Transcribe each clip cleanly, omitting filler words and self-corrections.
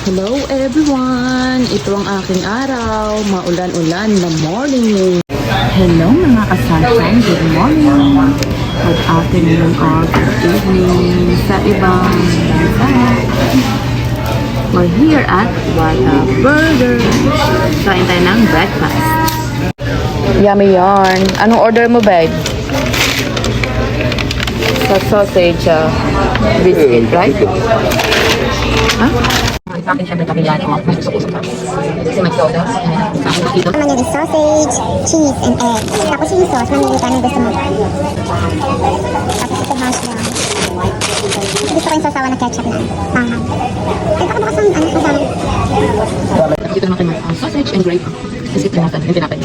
Hello everyone! Ito ang aking araw, maulan-ulan na morning. Hello mga ka-sunshine, good morning, good afternoon or good evening sa ibang bansa. We're here at Whataburger. Kain tayo ng breakfast. Yummy yarn. Anong order mo, babe? Sa sausage, biscuit, right? Huh? Sa akin syempre kami yan o usok-usok ka. Kasi may soda. Dito. Naman yung sausage, cheese, and egg. Tapos yung sauce, mamili ka ng gusto mo. Tapos ito hash brown. Gusto ko yung sasawa na ketchup na. Manghang. Ay, baka bukas ang sasawa. Dito naman kayo ang sausage and gravy. Kasi ito natin, yung tinapay.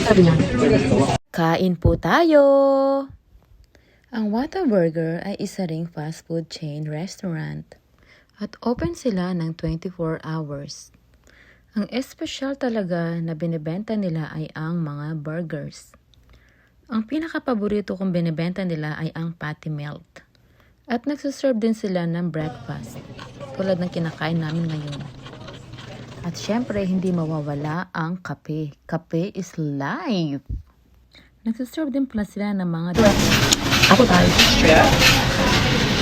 Sabi niya. Kain po tayo! Ang Whataburger ay isa ring fast food chain restaurant. At open sila ng 24 hours. Ang espesyal talaga na binibenta nila ay ang mga burgers. Ang pinaka-paborito kong binibenta nila ay ang patty melt. At nagsaserve din sila ng breakfast, tulad ng kinakain namin ngayon. At syempre, hindi mawawala ang kape. Kape is life! Nagsaserve din pala sila ng mga... Ako tayo.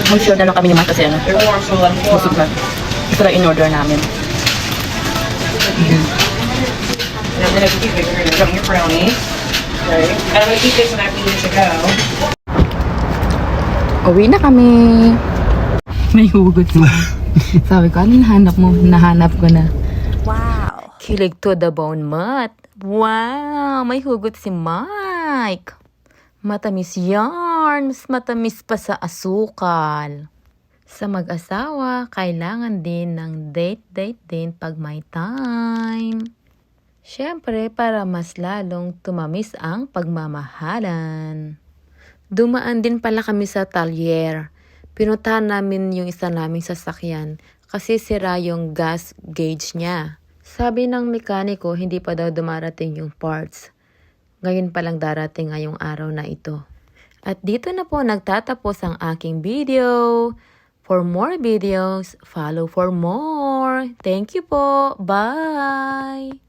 Ang sure na lang kami naman kasi busog na. Ito lang in-order namin. And I'm going to keep it from your brownie. Okay. And I'm going to keep this when I need it to go. Uwi na kami. May hugot siya. Sabi ko, ano nahanap mo? Nahanap ko na. Wow! Kilig to the bone, Mat. Wow! May hugot si Mike. Matamis yarn. Mas matamis pa sa asukal. Sa mag-asawa, kailangan din ng date din pag may time. Siyempre, para mas lalong tumamis ang pagmamahalan. Dumaan din pala kami sa talyer. Pinuntahan namin yung isa naming sasakyan kasi sira yung gas gauge niya. Sabi ng mekaniko, hindi pa daw dumarating yung parts. Ngayon pa lang darating ngayong araw na ito. At dito na po nagtatapos ang aking video. For more videos, follow for more. Thank you po. Bye!